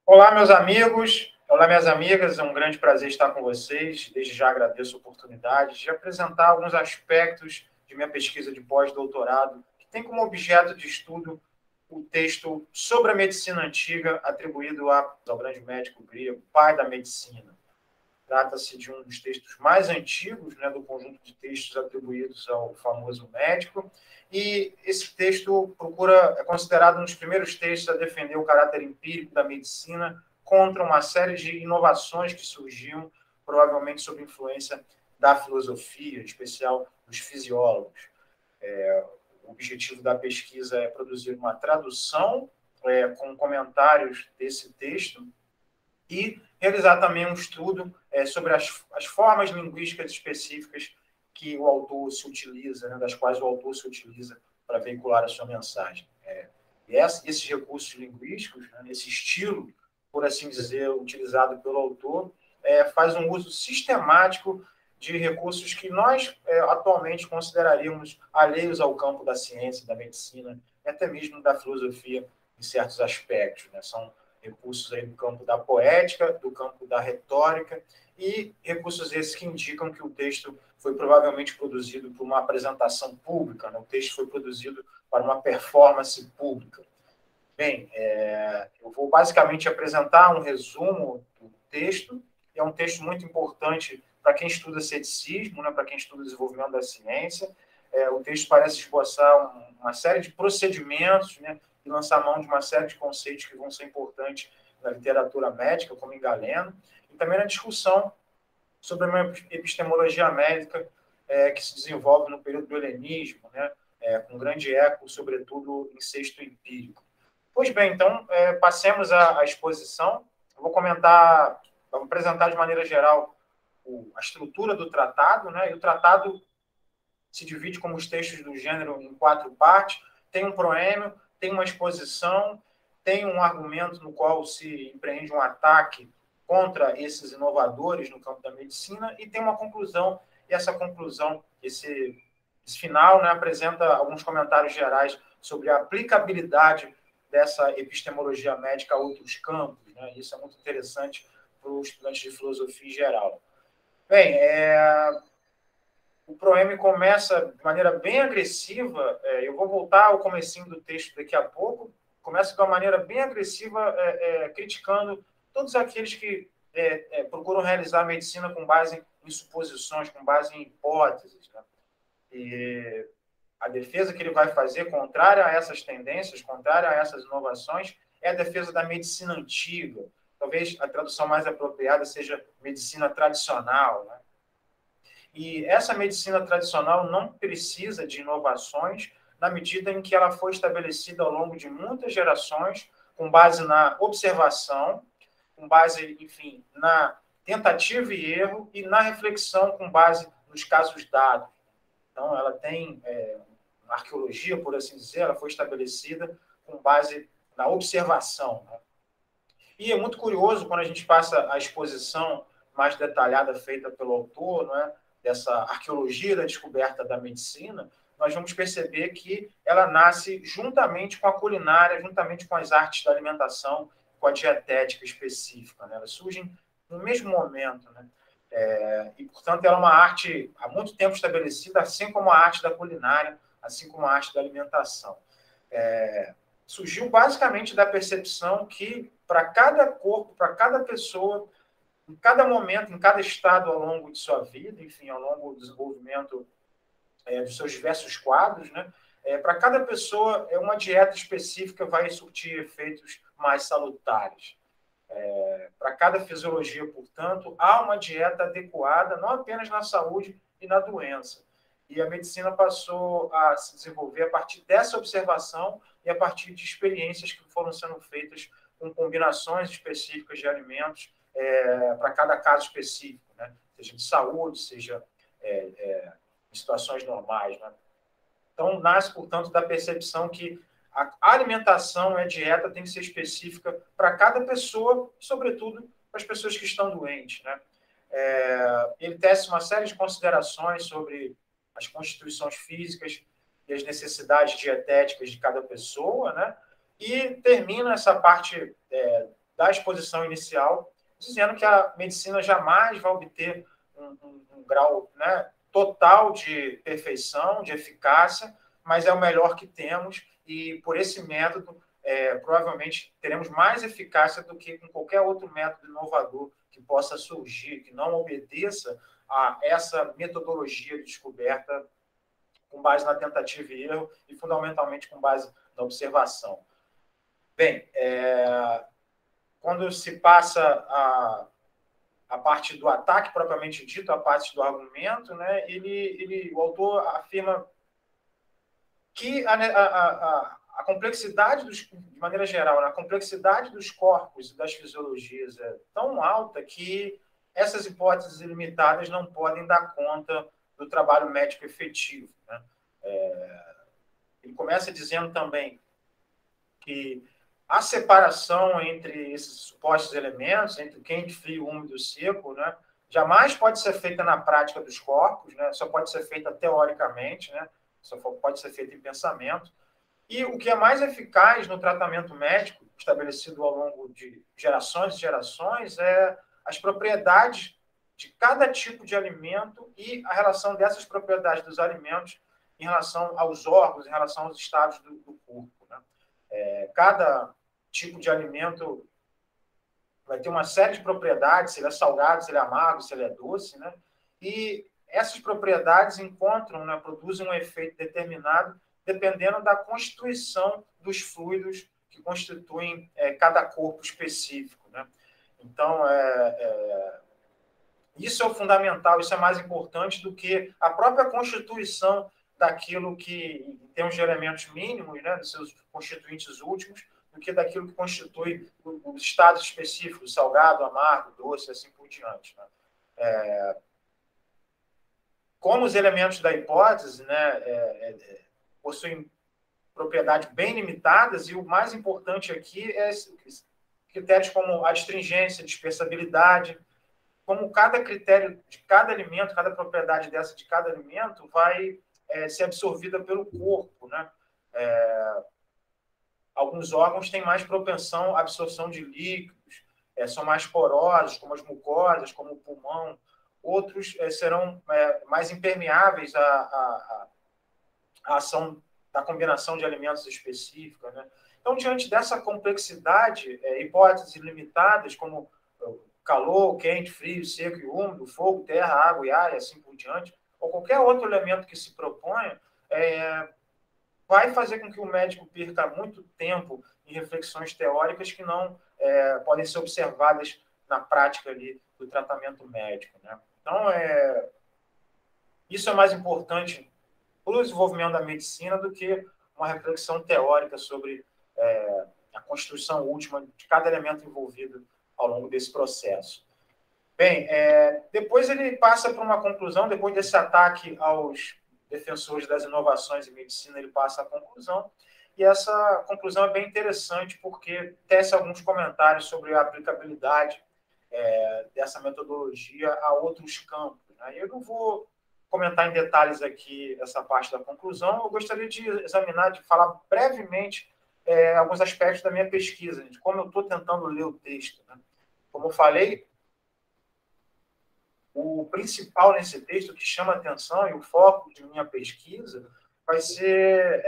Olá, meus amigos. Olá, minhas amigas. É um grande prazer estar com vocês. Desde já agradeço a oportunidade de apresentar alguns aspectos de minha pesquisa de pós-doutorado, que tem como objeto de estudo o texto sobre a medicina antiga, atribuído ao grande médico grego, pai da medicina. Trata-se de um dos textos mais antigos, né, do conjunto de textos atribuídos ao famoso médico, e esse texto é considerado um dos primeiros textos a defender o caráter empírico da medicina contra uma série de inovações que surgiam, provavelmente sob influência da filosofia, em especial dos fisiólogos. O objetivo da pesquisa é produzir uma tradução com comentários desse texto e realizar também um estudo sobre as formas linguísticas específicas que o autor se utiliza, né, das quais o autor se utiliza para veicular a sua mensagem. E esses recursos linguísticos, né, esse estilo, por assim dizer, utilizado pelo autor, faz um uso sistemático de recursos que nós atualmente consideraríamos alheios ao campo da ciência, da medicina, e até mesmo da filosofia em certos aspectos. Né? São recursos aí do campo da poética, do campo da retórica, e recursos esses que indicam que o texto foi provavelmente produzido para uma apresentação pública, né? O texto foi produzido para uma performance pública. Bem, eu vou basicamente apresentar um resumo do texto, é um texto muito importante para quem estuda ceticismo, né? Para quem estuda o desenvolvimento da ciência. O texto parece esboçar uma série de procedimentos, né? E lançar mão de uma série de conceitos que vão ser importantes na literatura médica, como em Galeno, e também na discussão sobre uma epistemologia médica que se desenvolve no período do helenismo, né? Com grande eco, sobretudo, em texto empírico. Pois bem, então, passemos à exposição. Eu vou apresentar de maneira geral a estrutura do tratado, né? E o tratado se divide como os textos do gênero em 4 partes. Tem um proêmio, tem uma exposição, tem um argumento no qual se empreende um ataque contra esses inovadores no campo da medicina e tem uma conclusão, e essa conclusão, esse final, né, apresenta alguns comentários gerais sobre a aplicabilidade dessa epistemologia médica a outros campos. Né? Isso é muito interessante para os estudantes de filosofia em geral. Bem, o proeme começa de maneira bem agressiva, eu vou voltar ao comecinho do texto daqui a pouco, começa de uma maneira bem agressiva, criticando todos aqueles que procuram realizar a medicina com base em suposições, com base em hipóteses. Né? E a defesa que ele vai fazer, contrária a essas tendências, contrária a essas inovações, é a defesa da medicina antiga. Talvez a tradução mais apropriada seja medicina tradicional, né? E essa medicina tradicional não precisa de inovações na medida em que ela foi estabelecida ao longo de muitas gerações, com base na observação, com base, enfim, na tentativa e erro e na reflexão com base nos casos dados. Então, ela tem uma arqueologia, por assim dizer, ela foi estabelecida com base na observação. Né? E é muito curioso quando a gente passa a exposição mais detalhada feita pelo autor, não é? Dessa arqueologia da descoberta da medicina, nós vamos perceber que ela nasce juntamente com a culinária, juntamente com as artes da alimentação, com a dietética específica. Né? Elas surgem no mesmo momento. Né? E, portanto, ela é uma arte há muito tempo estabelecida, assim como a arte da culinária, assim como a arte da alimentação. Surgiu basicamente da percepção que, para cada corpo, para cada pessoa, em cada momento, em cada estado ao longo de sua vida, enfim, ao longo do desenvolvimento dos seus diversos quadros, né? Para cada pessoa, uma dieta específica vai surtir efeitos mais salutares. Para cada fisiologia, portanto, há uma dieta adequada, não apenas na saúde e na doença. E a medicina passou a se desenvolver a partir dessa observação e a partir de experiências que foram sendo feitas com combinações específicas de alimentos para cada caso específico, né? Seja de saúde, seja em situações normais. Né? Então, nasce, portanto, da percepção que a alimentação e a dieta tem que ser específica para cada pessoa, sobretudo para as pessoas que estão doentes. Né? Ele tece uma série de considerações sobre as constituições físicas e as necessidades dietéticas de cada pessoa, né? E termina essa parte da exposição inicial, dizendo que a medicina jamais vai obter um grau, né, total de perfeição, de eficácia, mas é o melhor que temos, e por esse método, provavelmente teremos mais eficácia do que com qualquer outro método inovador que possa surgir, que não obedeça a essa metodologia de descoberta com base na tentativa e erro e, fundamentalmente, com base na observação. Bem, quando se passa a parte do ataque propriamente dito, a parte do argumento, né, o autor afirma que a complexidade, de maneira geral, a complexidade dos corpos e das fisiologias é tão alta que essas hipóteses ilimitadas não podem dar conta do trabalho médico efetivo, né? Ele começa dizendo também que a separação entre esses supostos elementos, entre quente, frio, úmido e seco, né, jamais pode ser feita na prática dos corpos, né, só pode ser feita teoricamente, né, só pode ser feita em pensamento. E o que é mais eficaz no tratamento médico, estabelecido ao longo de gerações e gerações, é as propriedades de cada tipo de alimento e a relação dessas propriedades dos alimentos em relação aos órgãos, em relação aos estados do corpo, né? Cada tipo de alimento vai ter uma série de propriedades, se ele é salgado, se ele é amargo, se ele é doce, né? E essas propriedades encontram, né, produzem um efeito determinado dependendo da constituição dos fluidos que constituem cada corpo específico, né? Então, isso é o fundamental, isso é mais importante do que a própria constituição daquilo que, em termos de elementos mínimos, né, dos seus constituintes últimos, do que daquilo que constitui os estados específicos, salgado, amargo, doce, assim por diante, né? Como os elementos da hipótese, né, possuem propriedades bem limitadas, e o mais importante aqui é critérios como a astringência, dispersabilidade, como cada critério de cada alimento, cada propriedade dessa de cada alimento vai ser absorvida pelo corpo, né? Alguns órgãos têm mais propensão à absorção de líquidos, são mais porosos, como as mucosas, como o pulmão. Outros serão mais impermeáveis à ação da combinação de alimentos específica, né? Então, diante dessa complexidade, hipóteses limitadas, como calor, quente, frio, seco e úmido, fogo, terra, água e ar, e assim por diante, ou qualquer outro elemento que se proponha, vai fazer com que o médico perca muito tempo em reflexões teóricas que não podem ser observadas na prática ali do tratamento médico, né? Então, isso é mais importante para o desenvolvimento da medicina do que uma reflexão teórica sobre a construção última de cada elemento envolvido ao longo desse processo. Bem, depois ele passa para uma conclusão, depois desse ataque aos defensores das inovações em medicina, ele passa à conclusão, e essa conclusão é bem interessante porque tece alguns comentários sobre a aplicabilidade dessa metodologia a outros campos, né? Eu não vou comentar em detalhes aqui essa parte da conclusão, eu gostaria de examinar, de falar brevemente alguns aspectos da minha pesquisa, de como eu estou tentando ler o texto, né? Como eu falei, o principal nesse texto que chama a atenção e o foco de minha pesquisa vai ser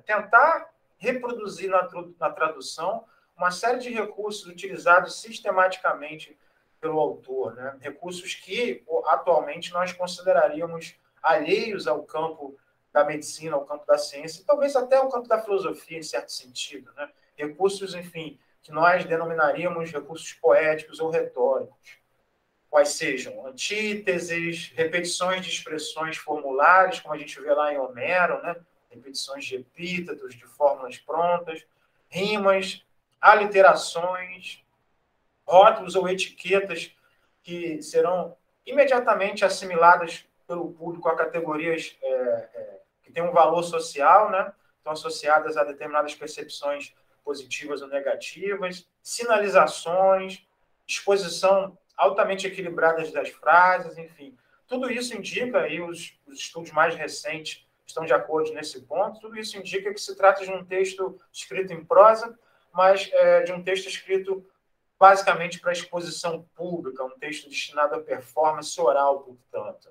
tentar reproduzir na tradução uma série de recursos utilizados sistematicamente pelo autor, né? Recursos que atualmente nós consideraríamos alheios ao campo da medicina, ao campo da ciência, e talvez até ao campo da filosofia, em certo sentido, né? Recursos, enfim, que nós denominaríamos recursos poéticos ou retóricos, quais sejam antíteses, repetições de expressões formulares, como a gente vê lá em Homero, né? Repetições de epítetos, de fórmulas prontas, rimas, aliterações, rótulos ou etiquetas que serão imediatamente assimiladas pelo público a categorias que têm um valor social, né? Estão associadas a determinadas percepções positivas ou negativas, sinalizações, exposição altamente equilibradas das frases, enfim. Tudo isso indica, e os estudos mais recentes estão de acordo nesse ponto, tudo isso indica que se trata de um texto escrito em prosa, mas de um texto escrito basicamente para exposição pública, um texto destinado à performance oral, portanto.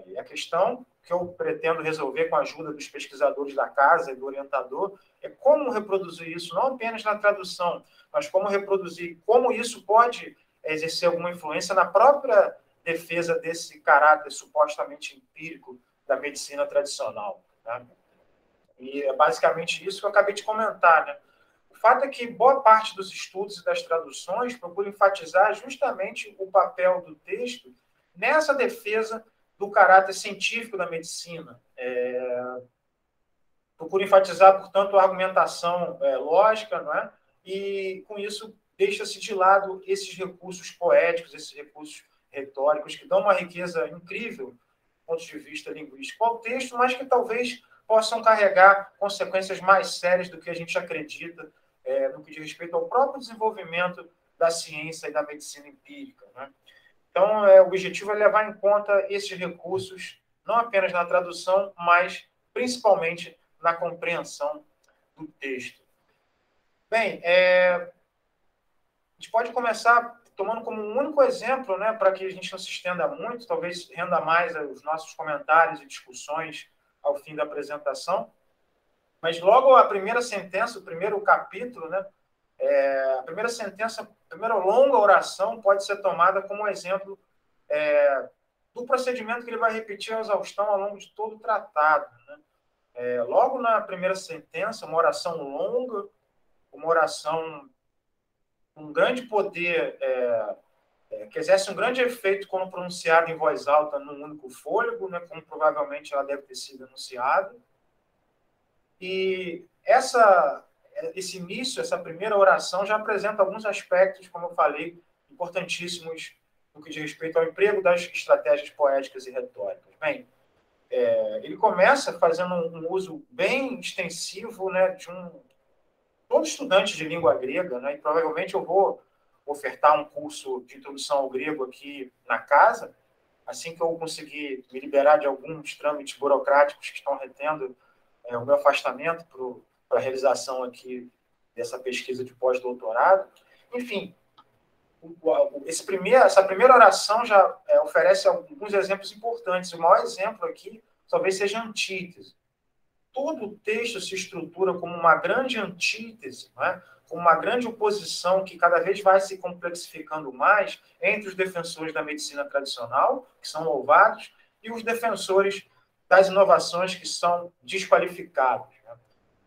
E a questão que eu pretendo resolver com a ajuda dos pesquisadores da casa e do orientador é como reproduzir isso, não apenas na tradução, mas como reproduzir, como isso pode exercer alguma influência na própria defesa desse caráter supostamente empírico da medicina tradicional, né? E é basicamente isso que eu acabei de comentar, né? O fato é que boa parte dos estudos e das traduções procura enfatizar justamente o papel do texto nessa defesa do caráter científico da medicina. Procura enfatizar, portanto, a argumentação lógica, não é? E, com isso, deixa-se de lado esses recursos poéticos, esses recursos retóricos, que dão uma riqueza incrível do ponto de vista linguístico ao texto, mas que talvez possam carregar consequências mais sérias do que a gente acredita no que diz respeito ao próprio desenvolvimento da ciência e da medicina empírica, né? Então, o objetivo é levar em conta esses recursos, não apenas na tradução, mas principalmente na compreensão do texto. Bem, a gente pode começar tomando como um único exemplo, né, para que a gente não se estenda muito, talvez renda mais os nossos comentários e discussões ao fim da apresentação. Mas logo a primeira sentença, o primeiro capítulo, né, a primeira sentença, a primeira longa oração pode ser tomada como exemplo do procedimento que ele vai repetir a exaustão ao longo de todo o tratado, né? Logo na primeira sentença, uma oração longa, uma oração com um grande poder, que exerce um grande efeito quando pronunciada em voz alta num único fôlego, né, como provavelmente ela deve ter sido anunciada. E esse início, essa primeira oração, já apresenta alguns aspectos, como eu falei, importantíssimos no que diz respeito ao emprego das estratégias poéticas e retóricas. Bem, ele começa fazendo um uso bem extensivo, né, de todo estudante de língua grega, né, e provavelmente eu vou ofertar um curso de introdução ao grego aqui na casa, assim que eu conseguir me liberar de alguns trâmites burocráticos que estão retendo o meu afastamento para a realização aqui dessa pesquisa de pós-doutorado. Enfim, essa primeira oração já oferece alguns exemplos importantes. O maior exemplo aqui talvez seja a antítese. Todo o texto se estrutura como uma grande antítese, né? Como uma grande oposição que cada vez vai se complexificando mais entre os defensores da medicina tradicional, que são louvados, e os defensores das inovações que são desqualificados, né?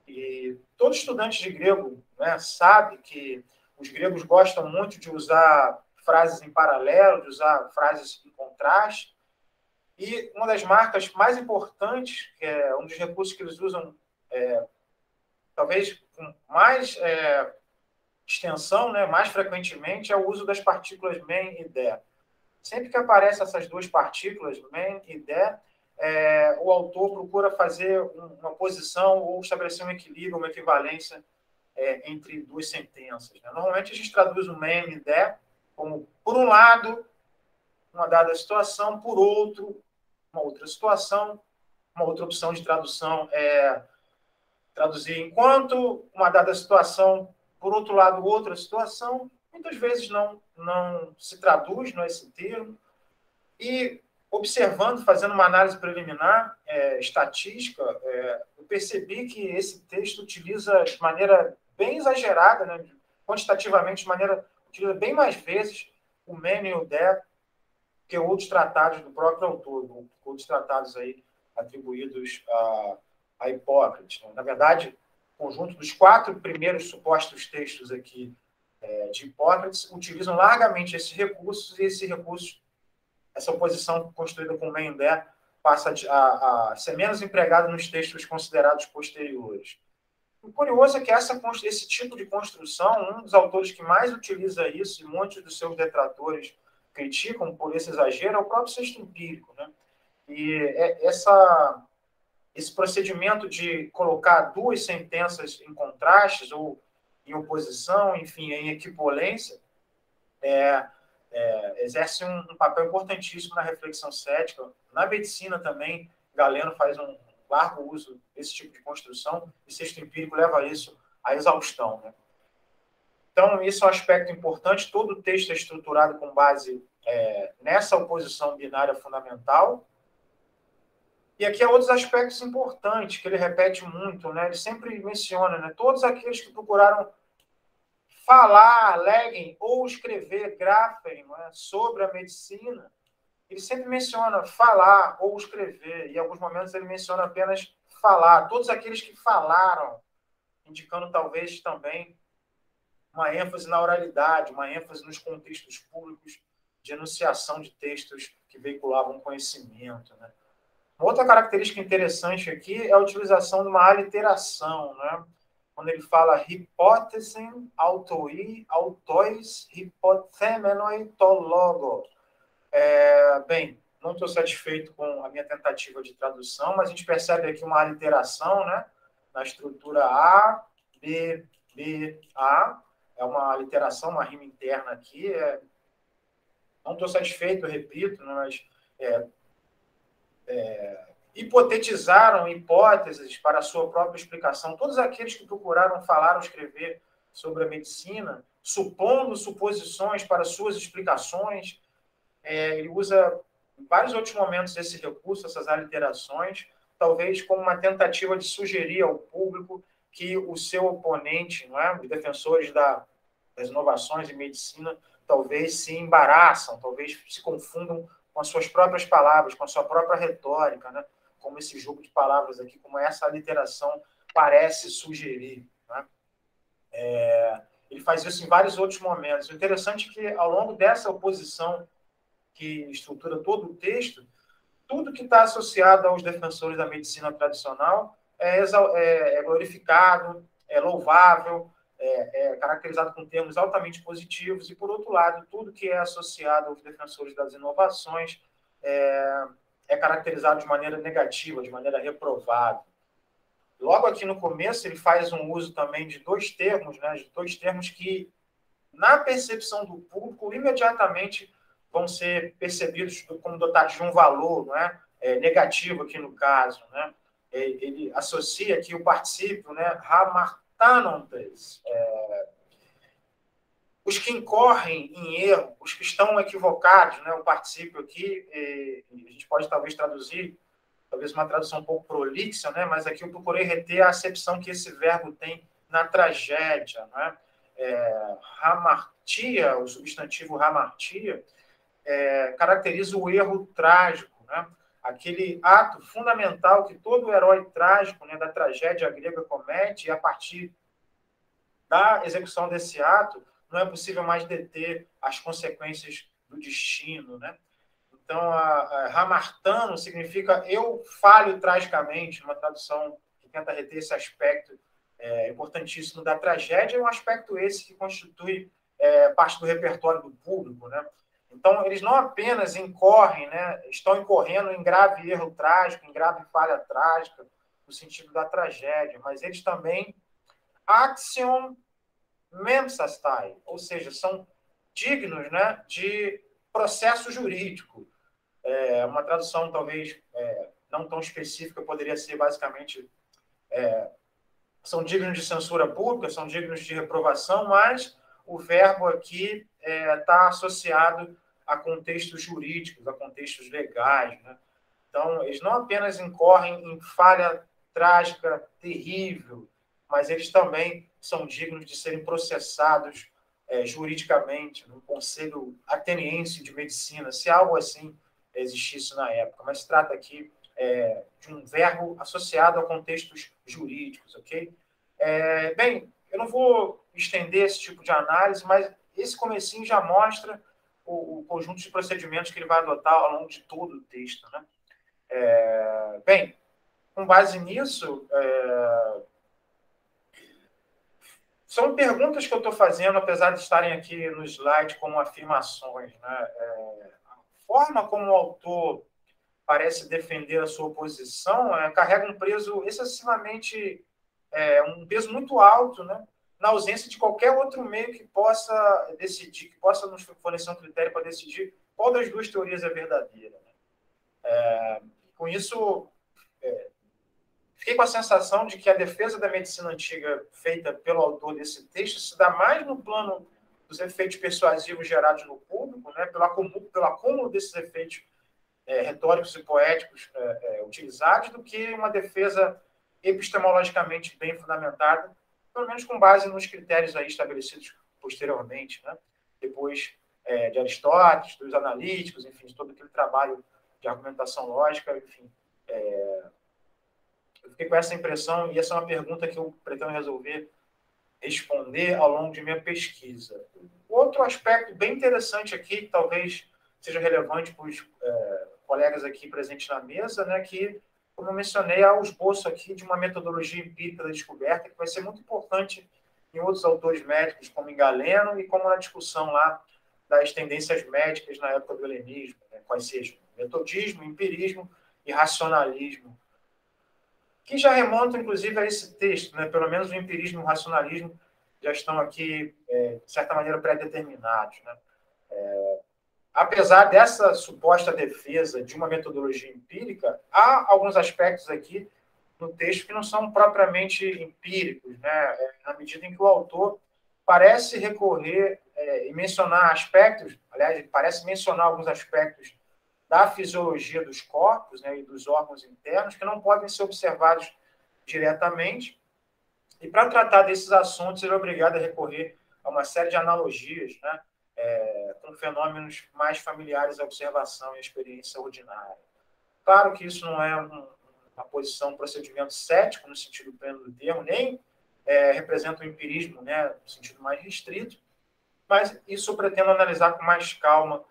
E todo estudante de grego, né, sabe que os gregos gostam muito de usar frases em paralelo, de usar frases em contraste, e uma das marcas mais importantes, que é um dos recursos que eles usam, talvez com mais extensão, né, mais frequentemente, é o uso das partículas men e de. Sempre que aparecem essas duas partículas, men e de, o autor procura fazer uma posição ou estabelecer um equilíbrio, uma equivalência entre duas sentenças, né? Normalmente a gente traduz o men e de como, por um lado, uma dada situação, por outro, uma outra situação. Uma outra opção de tradução é traduzir enquanto uma dada situação, por outro lado, outra situação. Muitas vezes não se traduz, não é esse termo. E observando, fazendo uma análise preliminar, estatística, eu percebi que esse texto utiliza de maneira bem exagerada, né, quantitativamente, utiliza bem mais vezes o men e o de que outros tratados do próprio autor, outros tratados aí atribuídos a Hipócrates. Na verdade, o conjunto dos 4 primeiros supostos textos aqui de Hipócrates utilizam largamente esses recursos, e essa oposição construída com men e de passa a ser menos empregada nos textos considerados posteriores. O curioso é que esse tipo de construção, um dos autores que mais utiliza isso, e muitos dos seus detratores criticam por esse exagero, é o próprio Sexto Empírico, né? E esse procedimento de colocar duas sentenças em contrastes ou em oposição, enfim, em equipolência, exerce um papel importantíssimo na reflexão cética. Na medicina também, Galeno faz um largo uso desse tipo de construção, e Sexto Empírico leva isso à exaustão, né? Então, isso é um aspecto importante. Todo o texto é estruturado com base nessa oposição binária fundamental. E aqui há outros aspectos importantes que ele repete muito, né? Ele sempre menciona, né? Todos aqueles que procuraram falar, leguem ou escrever, grafem, né, sobre a medicina, ele sempre menciona falar ou escrever, e em alguns momentos ele menciona apenas falar. Todos aqueles que falaram, indicando talvez também uma ênfase na oralidade, uma ênfase nos contextos públicos de enunciação de textos que veiculavam conhecimento, né? Uma outra característica interessante aqui é a utilização de uma aliteração, né? Quando ele fala hipótesem, autoi, autois, hipothemenoi, to logo. Bem, não estou satisfeito com a minha tentativa de tradução, mas a gente percebe aqui uma aliteração, né? Na estrutura A, B, B, A. É uma aliteração, uma rima interna aqui. Não estou satisfeito, eu repito, mas hipotetizaram hipóteses para a sua própria explicação. Todos aqueles que procuraram falar ou escrever sobre a medicina, supondo suposições para suas explicações, ele usa em vários outros momentos esse recurso, essas aliterações, talvez como uma tentativa de sugerir ao público que o seu oponente, não é? Os defensores das inovações em medicina, talvez se embaraçam, talvez se confundam com as suas próprias palavras, com a sua própria retórica, né? Como esse jogo de palavras aqui, como essa aliteração parece sugerir, né? Ele faz isso em vários outros momentos. O interessante é que, ao longo dessa oposição que estrutura todo o texto, tudo que está associado aos defensores da medicina tradicional é glorificado, é louvável, é caracterizado com termos altamente positivos, e, por outro lado, tudo que é associado aos defensores das inovações é caracterizado de maneira negativa, de maneira reprovável. Logo aqui no começo, ele faz um uso também de dois termos, né, de dois termos que, na percepção do público, imediatamente vão ser percebidos como dotados de um valor, não é? Negativo aqui no caso, né? Ele associa aqui o particípio, né, hamartanontes, os que incorrem em erro, os que estão equivocados, né? O particípio aqui, a gente pode talvez traduzir, talvez uma tradução um pouco prolixa, né? Mas aqui eu procurei reter a acepção que esse verbo tem na tragédia, né? Hamartia, o substantivo hamartia, caracteriza o erro trágico, né? Aquele ato fundamental que todo herói trágico, né, da tragédia grega comete, e a partir da execução desse ato não é possível mais deter as consequências do destino, né? Então, hamartano significa eu falho tragicamente, uma tradução que tenta reter esse aspecto importantíssimo da tragédia, é um aspecto esse que constitui parte do repertório do público, né? Então, eles não apenas incorrem, né, estão incorrendo em grave erro trágico, em grave falha trágica, no sentido da tragédia, mas eles também action mensastai, ou seja, são dignos, né, de processo jurídico. Uma tradução talvez não tão específica poderia ser basicamente são dignos de censura pública, são dignos de reprovação, mas o verbo aqui está associado a contextos jurídicos, a contextos legais, né? Então, eles não apenas incorrem em falha trágica, terrível, mas eles também são dignos de serem processados juridicamente no Conselho Ateniense de Medicina, se algo assim existisse na época. Mas se trata aqui de um verbo associado a contextos jurídicos, ok? Bem, eu não vou estender esse tipo de análise, mas esse comecinho já mostra o conjunto de procedimentos que ele vai adotar ao longo de todo o texto, né? Bem, com base nisso, são perguntas que eu estou fazendo, apesar de estarem aqui no slide como afirmações, né? A forma como o autor parece defender a sua posição carrega um peso excessivamente, um peso muito alto, né? Na ausência de qualquer outro meio que possa decidir, que possa nos fornecer um critério para decidir qual das duas teorias é verdadeira, né? Com isso, fiquei com a sensação de que a defesa da medicina antiga feita pelo autor desse texto se dá mais no plano dos efeitos persuasivos gerados no público, né, pelo acúmulo desses efeitos retóricos e poéticos utilizados, do que uma defesa epistemologicamente bem fundamentada, pelo menos com base nos critérios aí estabelecidos posteriormente, né, depois de Aristóteles, dos analíticos, enfim, de todo aquele trabalho de argumentação lógica, enfim. Eu fiquei com essa impressão, e essa é uma pergunta que eu pretendo responder ao longo de minha pesquisa. Outro aspecto bem interessante aqui, que talvez seja relevante para os colegas aqui presentes na mesa, né, que, como eu mencionei, há o esboço aqui de uma metodologia empírica da descoberta, que vai ser muito importante em outros autores médicos, como em Galeno, e como na discussão lá das tendências médicas na época do helenismo, né, quais sejam metodismo, empirismo e racionalismo, que já remontam, inclusive, a esse texto, né? Pelo menos o empirismo e o racionalismo já estão aqui, de certa maneira, pré-determinados, né? Apesar dessa suposta defesa de uma metodologia empírica, há alguns aspectos aqui no texto que não são propriamente empíricos, né? Na medida em que o autor parece recorrer e mencionar aspectos, aliás, ele parece mencionar alguns aspectos da fisiologia dos corpos, né, e dos órgãos internos, que não podem ser observados diretamente. E para tratar desses assuntos, ele é obrigado a recorrer a uma série de analogias, né, com fenômenos mais familiares à observação e à experiência ordinária. Claro que isso não é uma posição, um procedimento cético, no sentido pleno do termo, nem representa o empirismo, né, no sentido mais restrito, mas isso eu pretendo analisar com mais calma,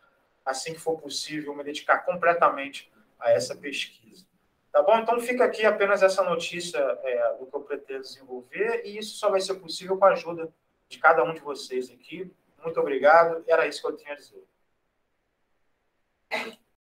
assim que for possível, me dedicar completamente a essa pesquisa. Tá bom? Então, fica aqui apenas essa notícia do que eu pretendo desenvolver, e isso só vai ser possível com a ajuda de cada um de vocês aqui. Muito obrigado, era isso que eu tinha a dizer.